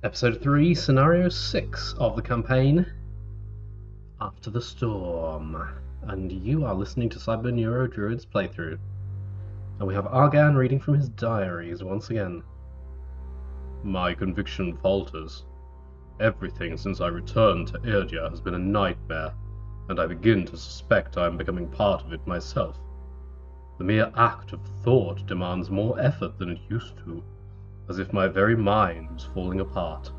Episode 3, Scenario 6 of the campaign, After the Storm. And you are listening to Cyber Neuro Druid's playthrough. And we have Argan reading from his diaries once again. My conviction falters. Everything since I returned to Elynia has been a nightmare, and I begin to suspect I am becoming part of it myself. The mere act of thought demands more effort than it used to, as if my very mind was falling apart.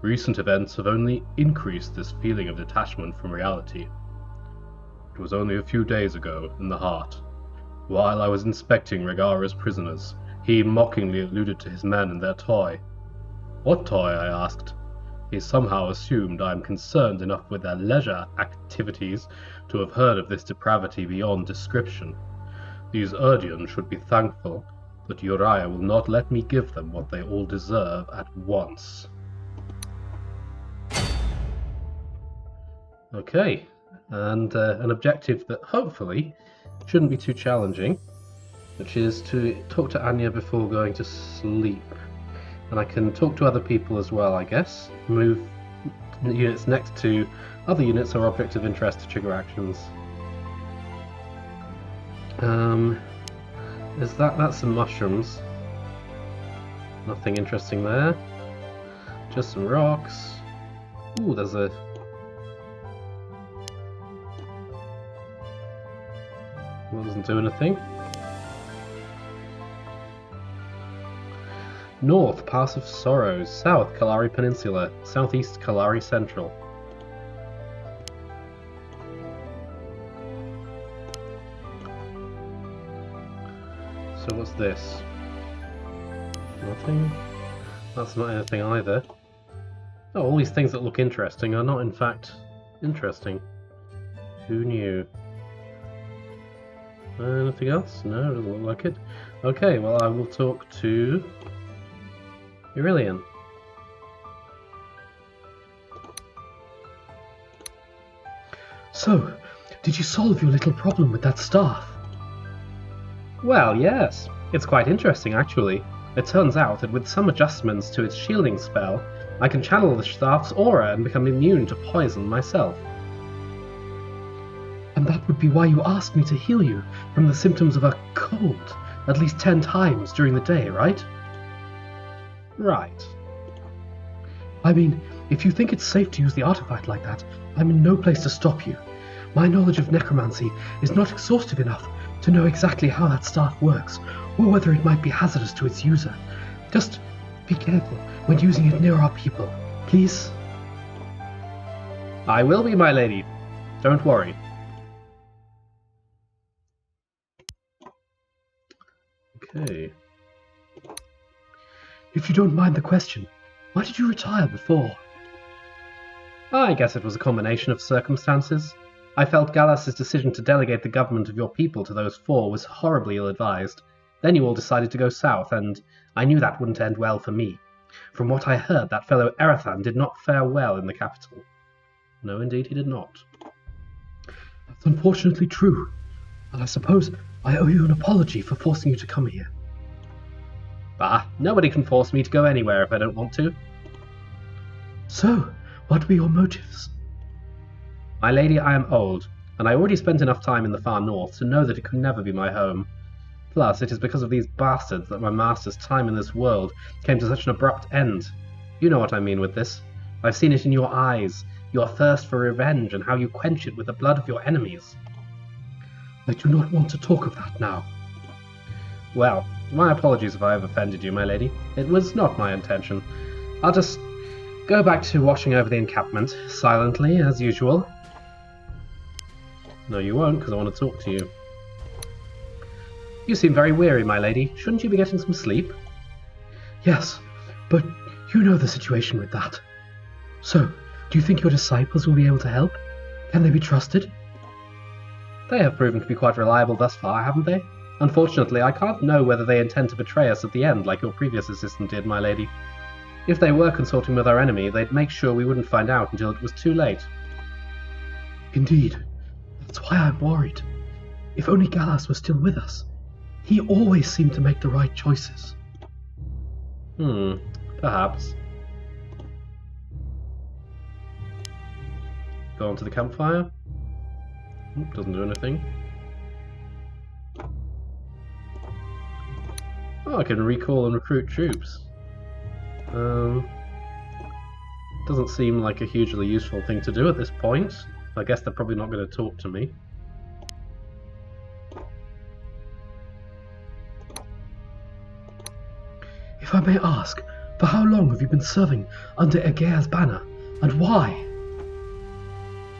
Recent events have only increased this feeling of detachment from reality. It was only a few days ago, in the heart. While I was inspecting Regara's prisoners, he mockingly alluded to his men and their toy. What toy? I asked. He somehow assumed I am concerned enough with their leisure activities to have heard of this depravity beyond description. These Urdians should be thankful that Uriah will not let me give them what they all deserve at once. Okay, and an objective that hopefully shouldn't be too challenging, which is to talk to Anya before going to sleep. And I can talk to other people as well, I guess. Move units next to other units or objects of interest to trigger actions. That's some mushrooms. Nothing interesting there. Just some rocks. Ooh, there's a... Well, doesn't do anything. North, Pass of Sorrows. South, Kalari Peninsula. Southeast, Kalari Central. So what's this? Nothing? That's not anything either. Oh, all these things that look interesting are not in fact interesting. Who knew? Anything else? No, doesn't look like it. Okay, well I will talk to Aurelian. So, did you solve your little problem with that staff? Well, yes. It's quite interesting, actually. It turns out that with some adjustments to its shielding spell, I can channel the staff's aura and become immune to poison myself. And that would be why you asked me to heal you from the symptoms of a cold at least 10 times during the day, right? Right. I mean, if you think it's safe to use the artifact like that, I'm in no place to stop you. My knowledge of necromancy is not exhaustive enough to know exactly how that staff works, or whether it might be hazardous to its user. Just be careful when using it near our people, please? I will be, my lady. Don't worry. Okay. If you don't mind the question, why did you retire before? I guess it was a combination of circumstances. I felt Galas's decision to delegate the government of your people to those four was horribly ill-advised. Then you all decided to go south, and I knew that wouldn't end well for me. From what I heard, that fellow Erethan did not fare well in the capital. No, indeed he did not. That's unfortunately true, and I suppose I owe you an apology for forcing you to come here. Bah, nobody can force me to go anywhere if I don't want to. So, what were your motives? My lady, I am old, and I already spent enough time in the far north to know that it could never be my home. Plus, it is because of these bastards that my master's time in this world came to such an abrupt end. You know what I mean with this. I've seen it in your eyes, your thirst for revenge, and how you quench it with the blood of your enemies. I do not want to talk of that now. Well, my apologies if I have offended you, my lady. It was not my intention. I'll just go back to watching over the encampment, silently, as usual. No, you won't, because I want to talk to you. You seem very weary, my lady. Shouldn't you be getting some sleep? Yes, but you know the situation with that. So, do you think your disciples will be able to help? Can they be trusted? They have proven to be quite reliable thus far, haven't they? Unfortunately, I can't know whether they intend to betray us at the end like your previous assistant did, my lady. If they were consorting with our enemy, they'd make sure we wouldn't find out until it was too late. Indeed. That's why I'm worried. If only Galas was still with us. He always seemed to make the right choices. Perhaps. Go onto the campfire. Doesn't do anything. Oh, I can recall and recruit troops. Doesn't seem like a hugely useful thing to do at this point. I guess they're probably not going to talk to me. If I may ask, for how long have you been serving under Egea's banner, and why?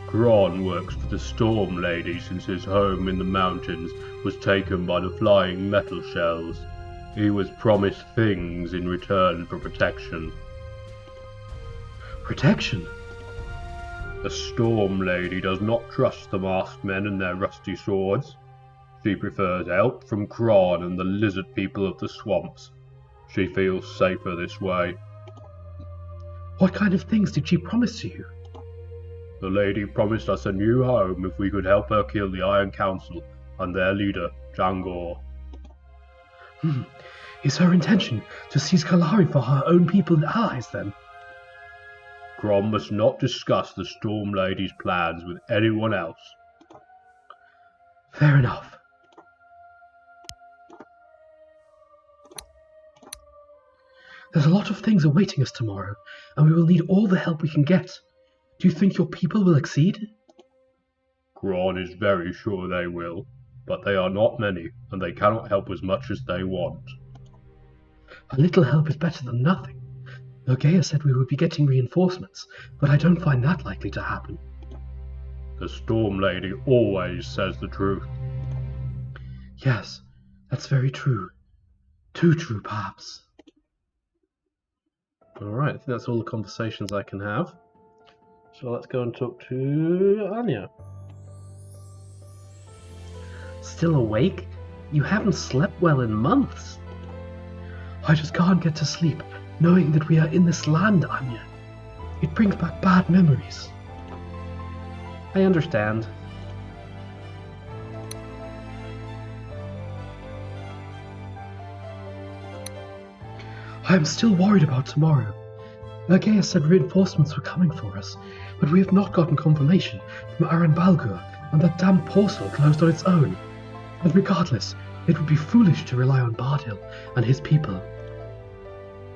Gron works for the Storm Lady since his home in the mountains was taken by the flying metal shells. He was promised things in return for protection. Protection? The Storm Lady does not trust the masked men and their rusty swords. She prefers help from Kron and the lizard people of the swamps. She feels safer this way. What kind of things did she promise to you? The lady promised us a new home if we could help her kill the Iron Council and their leader, Jangor. Is her intention to seize Kalari for her own people and allies, then? Grom must not discuss the Storm Lady's plans with anyone else. Fair enough. There's a lot of things awaiting us tomorrow, and we will need all the help we can get. Do you think your people will accede? Gron is very sure they will, but they are not many, and they cannot help as much as they want. A little help is better than nothing. Logea said we would be getting reinforcements, but I don't find that likely to happen. The Storm Lady always says the truth. Yes, that's very true. Too true, perhaps. Alright, I think that's all the conversations I can have. So let's go and talk to Anya. Still awake? You haven't slept well in months. I just can't get to sleep, knowing that we are in this land, Anya. It brings back bad memories. I understand. I am still worried about tomorrow. Lagea said reinforcements were coming for us, but we have not gotten confirmation from Aran Balgur, and that damn portal closed on its own. And regardless, it would be foolish to rely on Bardil and his people.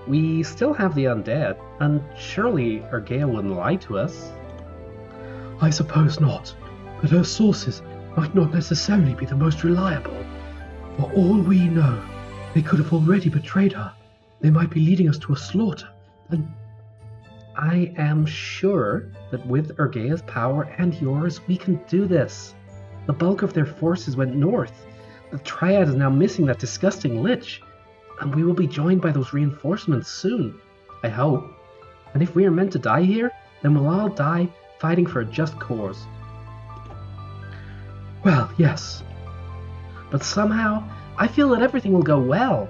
We still have the undead, and surely Ergea wouldn't lie to us. I suppose not, but her sources might not necessarily be the most reliable. For all we know, they could have already betrayed her. They might be leading us to a slaughter, and I am sure that with Ergea's power and yours, we can do this. The bulk of their forces went north. The Triad is now missing that disgusting lich, and we will be joined by those reinforcements soon, I hope. And if we are meant to die here, then we'll all die fighting for a just cause. Well, yes. But somehow, I feel that everything will go well.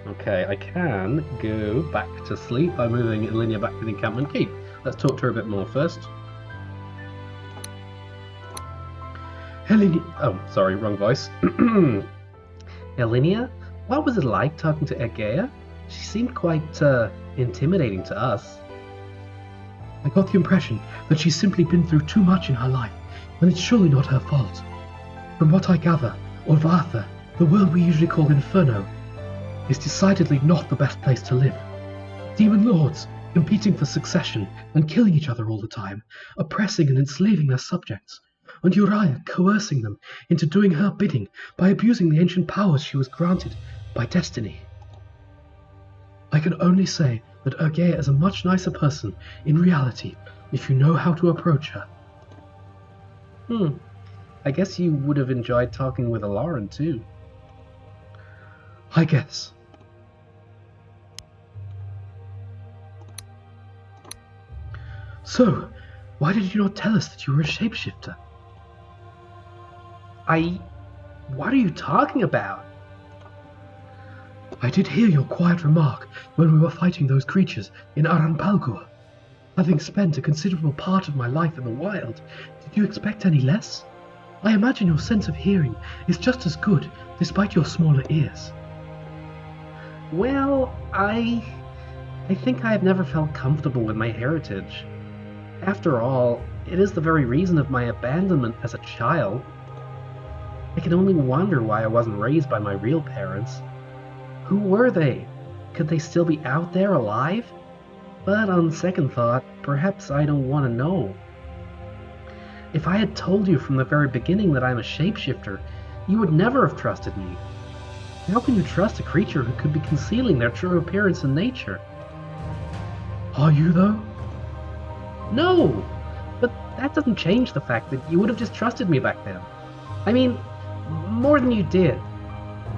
Okay, I can go back to sleep by moving Elynia back to the encampment keep. Let's talk to her a bit more first. Elynia. Oh, sorry, wrong voice. Elynia, what was it like talking to Ergea? She seemed quite intimidating to us. I got the impression that she's simply been through too much in her life, and it's surely not her fault. From what I gather, Orvatha, the world we usually call Inferno, is decidedly not the best place to live. Demon lords, competing for succession and killing each other all the time, oppressing and enslaving their subjects, and Uriah coercing them into doing her bidding by abusing the ancient powers she was granted by destiny. I can only say that Ergea is a much nicer person in reality if you know how to approach her. I guess you would have enjoyed talking with Alarin too. I guess. So, why did you not tell us that you were a shapeshifter? What are you talking about? I did hear your quiet remark when we were fighting those creatures in Aran Balgur. Having spent a considerable part of my life in the wild, did you expect any less? I imagine your sense of hearing is just as good, despite your smaller ears. Well, I think I have never felt comfortable with my heritage. After all, it is the very reason of my abandonment as a child. I can only wonder why I wasn't raised by my real parents. Who were they? Could they still be out there alive? But on second thought, perhaps I don't want to know. If I had told you from the very beginning that I'm a shapeshifter, you would never have trusted me. How can you trust a creature who could be concealing their true appearance in nature? Are you, though? No! But that doesn't change the fact that you would have just trusted me back then. I mean, more than you did.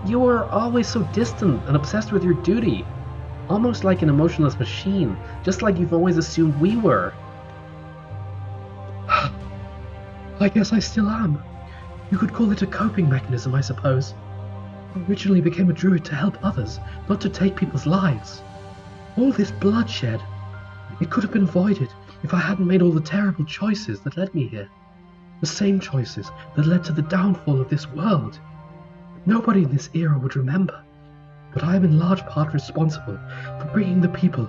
You were always so distant and obsessed with your duty. Almost like an emotionless machine, just like you've always assumed we were. I guess I still am. You could call it a coping mechanism, I suppose. I originally became a druid to help others, not to take people's lives. All this bloodshed, it could have been avoided if I hadn't made all the terrible choices that led me here. The same choices that led to the downfall of this world. Nobody in this era would remember, but I am in large part responsible for bringing the people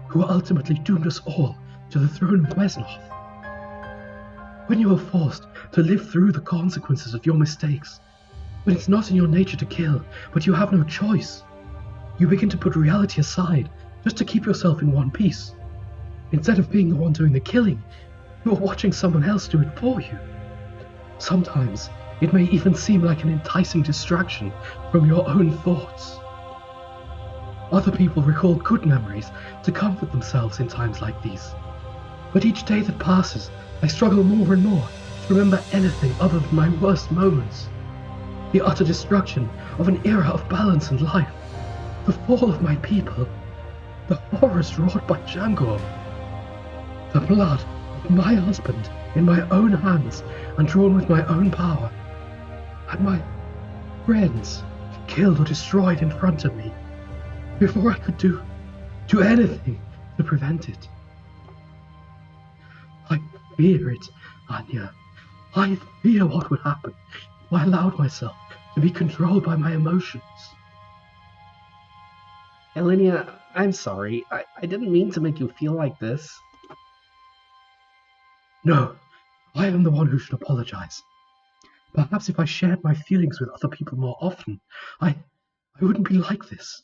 who ultimately doomed us all to the throne of Wesnoth. When you are forced to live through the consequences of your mistakes, when it's not in your nature to kill, but you have no choice, you begin to put reality aside just to keep yourself in one piece. Instead of being the one doing the killing, you are watching someone else do it for you. Sometimes it may even seem like an enticing distraction from your own thoughts. Other people recall good memories to comfort themselves in times like these. But each day that passes, I struggle more and more to remember anything other than my worst moments. The utter destruction of an era of balance and life. The fall of my people. The horrors wrought by Jangor. The blood of my husband in my own hands and drawn with my own power. And my friends killed or destroyed in front of me before I could do anything to prevent it. I fear it, Anya. I fear what would happen if I allowed myself to be controlled by my emotions. Elynia, I'm sorry. I didn't mean to make you feel like this. No, I am the one who should apologize. Perhaps if I shared my feelings with other people more often, I wouldn't be like this.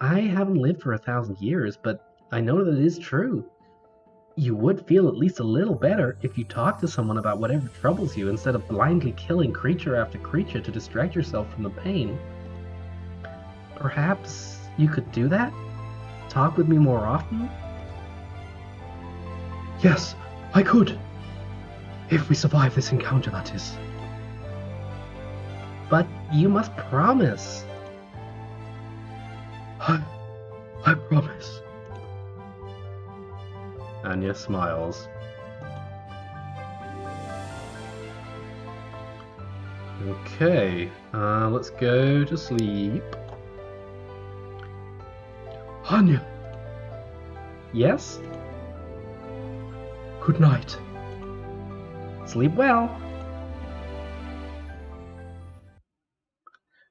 I haven't lived for 1,000 years, but I know that it is true. You would feel at least a little better if you talked to someone about whatever troubles you instead of blindly killing creature after creature to distract yourself from the pain. Perhaps you could do that? Talk with me more often? Yes, I could. If we survive this encounter, that is. But you must promise. I promise. Anya smiles. Okay, let's go to sleep. Anya! Yes? Good night. Sleep well.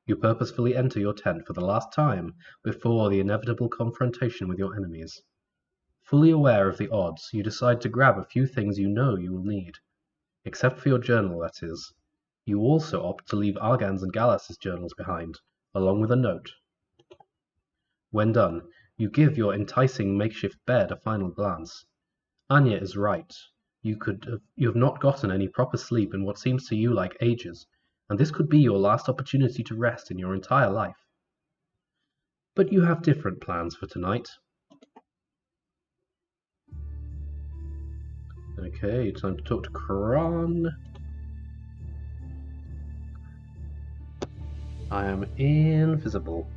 You purposefully enter your tent for the last time before the inevitable confrontation with your enemies. Fully aware of the odds, you decide to grab a few things you know you will need. Except for your journal, that is. You also opt to leave Argan's and Galas's journals behind, along with a note. When done, you give your enticing makeshift bed a final glance. Anya is right. You have not gotten any proper sleep in what seems to you like ages, and this could be your last opportunity to rest in your entire life. But you have different plans for tonight. Okay, time to talk to Kron. I am invisible.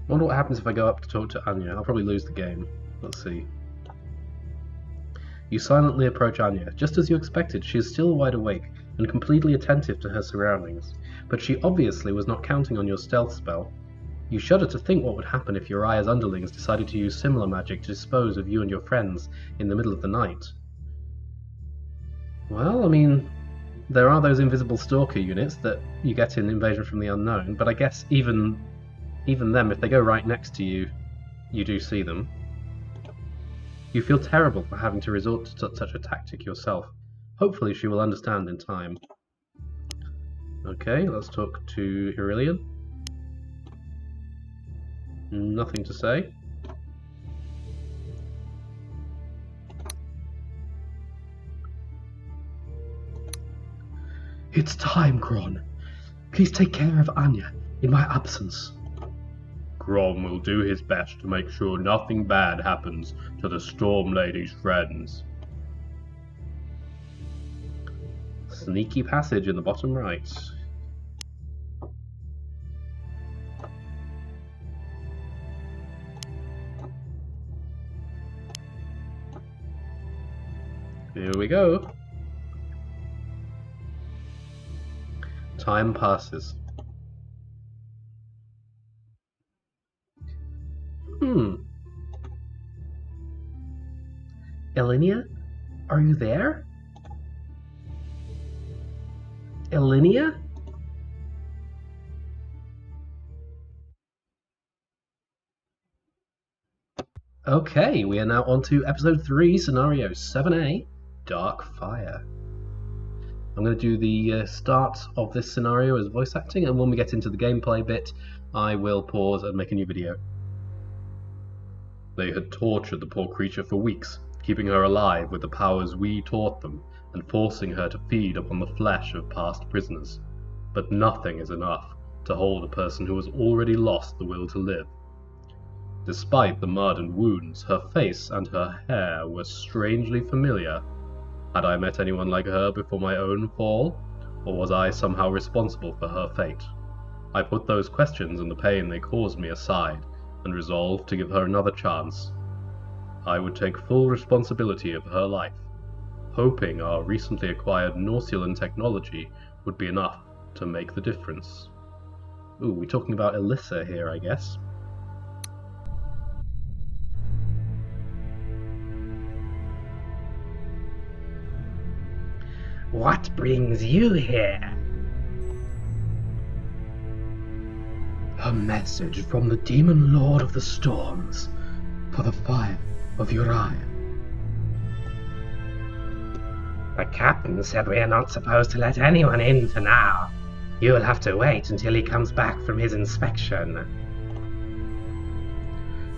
I wonder what happens if I go up to talk to Anya. I'll probably lose the game. Let's see. You silently approach Anya. Just as you expected, she is still wide awake and completely attentive to her surroundings, but she obviously was not counting on your stealth spell. You shudder to think what would happen if Uriah's underlings decided to use similar magic to dispose of you and your friends in the middle of the night. Well, I mean, there are those invisible stalker units that you get in Invasion from the Unknown, but I guess even them, if they go right next to you, you do see them. You feel terrible for having to resort to such a tactic yourself. Hopefully she will understand in time. Okay, let's talk to Elynia. Nothing to say. It's time, Gron. Please take care of Anya in my absence. Grom will do his best to make sure nothing bad happens to the Storm Lady's friends. Sneaky passage in the bottom right. Here we go. Time passes. Elynia? Are you there? Elynia? Okay, we are now on to episode 3, scenario 7A, Dark Fire. I'm going to do the start of this scenario as voice acting, and when we get into the gameplay bit, I will pause and make a new video. They had tortured the poor creature for weeks, keeping her alive with the powers we taught them, and forcing her to feed upon the flesh of past prisoners. But nothing is enough to hold a person who has already lost the will to live. Despite the mud and wounds, her face and her hair were strangely familiar. Had I met anyone like her before my own fall, or was I somehow responsible for her fate? I put those questions and the pain they caused me aside, and resolved to give her another chance. I would take full responsibility of her life, hoping our recently acquired Norseland technology would be enough to make the difference. Ooh, we're talking about Alyssa here, I guess. What brings you here? A message from the Demon Lord of the Storms for the fire of Uriah. The captain said we are not supposed to let anyone in for now. You will have to wait until he comes back from his inspection.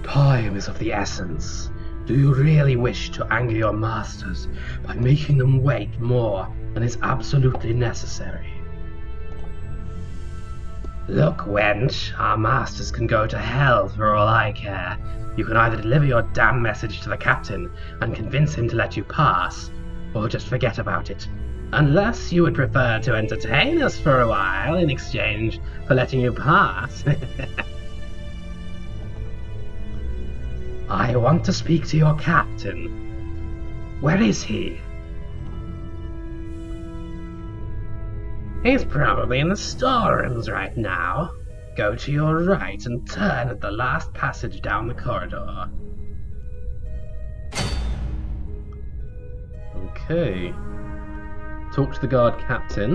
Time is of the essence. Do you really wish to anger your masters by making them wait more than is absolutely necessary? Look, wench, our masters can go to hell for all I care. You can either deliver your damn message to the captain and convince him to let you pass, or just forget about it. Unless you would prefer to entertain us for a while in exchange for letting you pass. I want to speak to your captain. Where is he? He's probably in the storerooms right now. Go to your right and turn at the last passage down the corridor. Okay. Talk to the guard captain.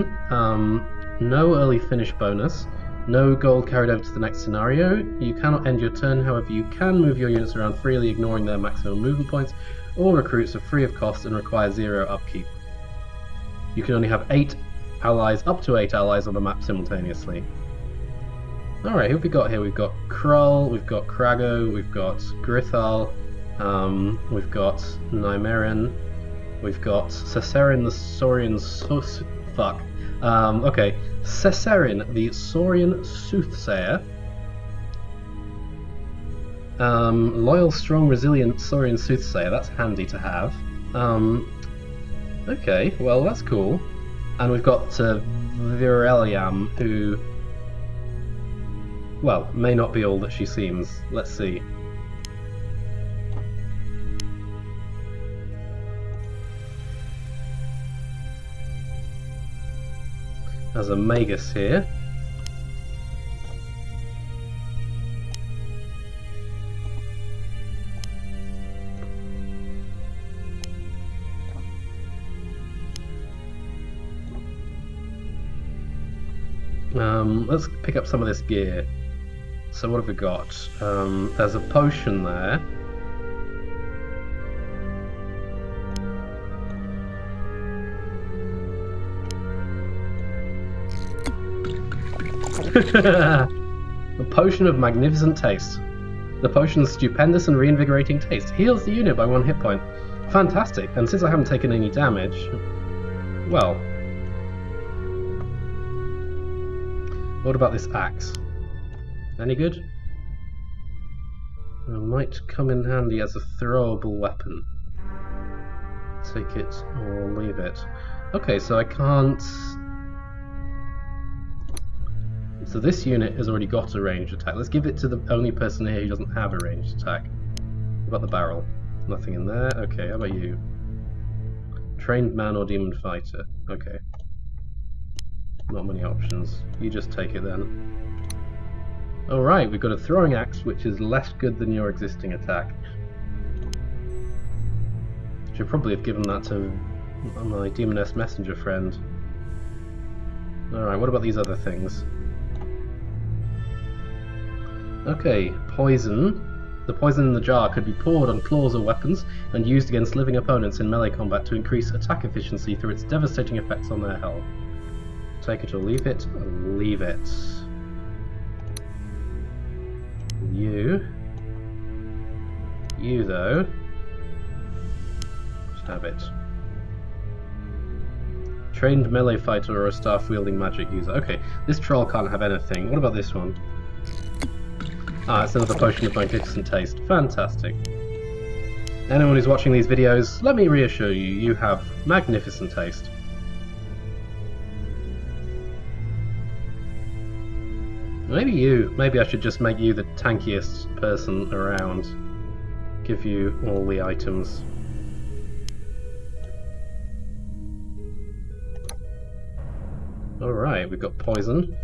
No early finish bonus. No gold carried over to the next scenario. You cannot end your turn, however you can move your units around freely, ignoring their maximum movement points. All recruits are free of cost and require 0 upkeep. You can only have 8 allies, up to 8 allies on the map simultaneously. Alright, who have we got here? We've got Krull, we've got Krago, we've got Grithal, we've got Nymerin, we've got Cesarin the Saurian okay. Cesarin the Saurian Soothsayer. Loyal, strong, resilient Saurian Soothsayer, that's handy to have. Okay, well that's cool. And we've got Vireliam, who, well, may not be all that she seems. Let's see. There's a Magus here. Let's pick up some of this gear. So what have we got? There's a potion there. A potion of magnificent taste. The potion's stupendous and reinvigorating taste heals the unit by 1 hit point. Fantastic, and since I haven't taken any damage, well... What about this axe? Any good? It might come in handy as a throwable weapon. Take it or leave it. Okay, so I can't... So this unit has already got a ranged attack. Let's give it to the only person here who doesn't have a ranged attack. What about the barrel? Nothing in there. Okay, how about you? Trained man or demon fighter? Okay. Not many options. You just take it then. Alright, we've got a throwing axe, which is less good than your existing attack. Should probably have given that to my demoness messenger friend. Alright, what about these other things? Okay, poison. The poison in the jar could be poured on claws or weapons and used against living opponents in melee combat to increase attack efficiency through its devastating effects on their health. Take it or leave it. Leave it. You though, just have it. Trained melee fighter or a staff-wielding magic user. Okay, this troll can't have anything. What about this one? Ah, it's another potion of magnificent taste. Fantastic. Anyone who's watching these videos, let me reassure you, you have magnificent taste. Maybe I should just make you the tankiest person around. Give you all the items. Alright, we've got poison.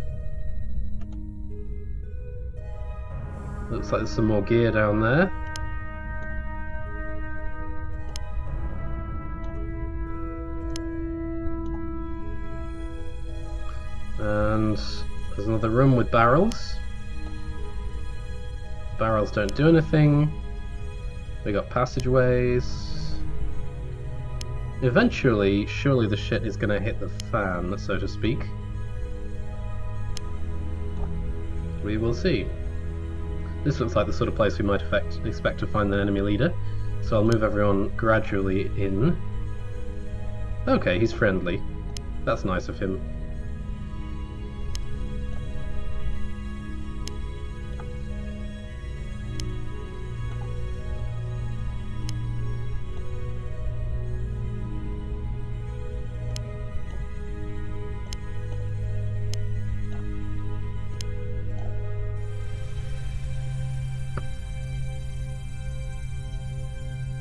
Looks like there's some more gear down there. And there's another room with barrels. Barrels don't do anything. We got passageways. Eventually, surely the shit is gonna hit the fan, so to speak. We will see. This looks like the sort of place we might expect to find an enemy leader, so I'll move everyone gradually in. Okay, he's friendly. That's nice of him.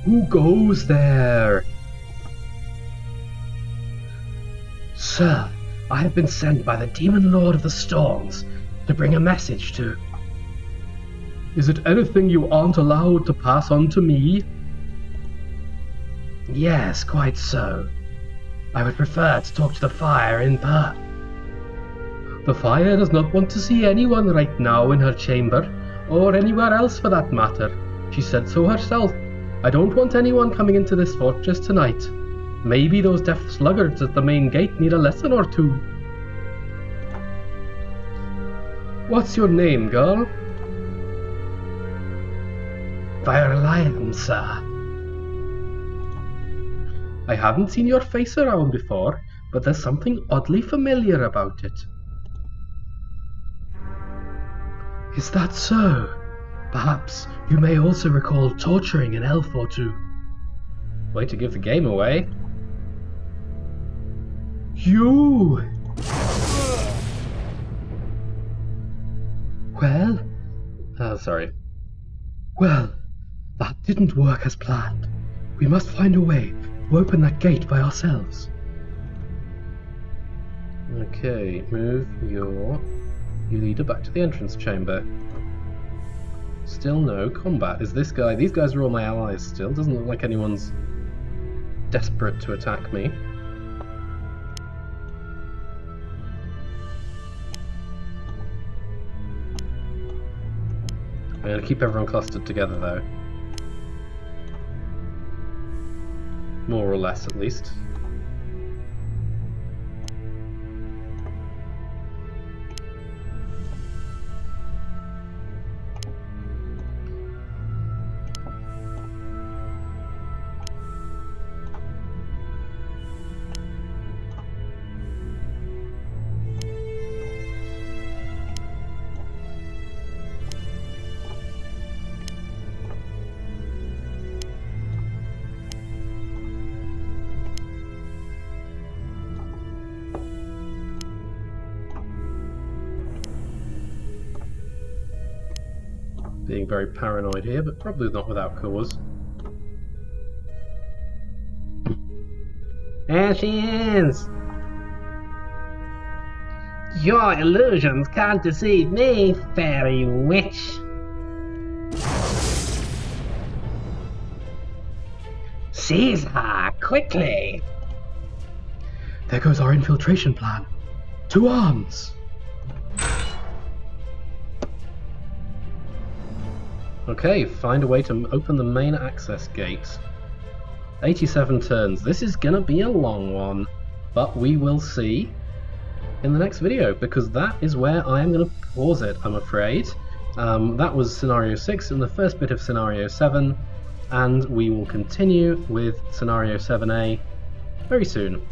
Who goes there? Sir, I have been sent by the Demon Lord of the Storms to bring a message to... Is it anything you aren't allowed to pass on to me? Yes, quite so. I would prefer to talk to the fire in per... The fire does not want to see anyone right now in her chamber, or anywhere else for that matter. She said so herself. I don't want anyone coming into this fortress tonight. Maybe those deaf sluggards at the main gate need a lesson or two. What's your name, girl? Elynia, sir. I haven't seen your face around before, but there's something oddly familiar about it. Is that so? Perhaps you may also recall torturing an elf or two. Way to give the game away. You! Well? Sorry. Well, that didn't work as planned. We must find a way to open that gate by ourselves. Okay, move your leader back to the entrance chamber. Still no combat. Is this guy... These guys are all my allies still. Doesn't look like anyone's desperate to attack me. I'm going to keep everyone clustered together though. More or less at least. Being very paranoid here, but probably not without cause. There she is! Your illusions can't deceive me, fairy witch! Seize her, quickly! There goes our infiltration plan. To arms! Okay, find a way to open the main access gate. 87 turns. This is gonna be a long one, but we will see in the next video, because that is where I am gonna pause it, I'm afraid. That was Scenario 6 and the first bit of Scenario 7, and we will continue with Scenario 7A very soon.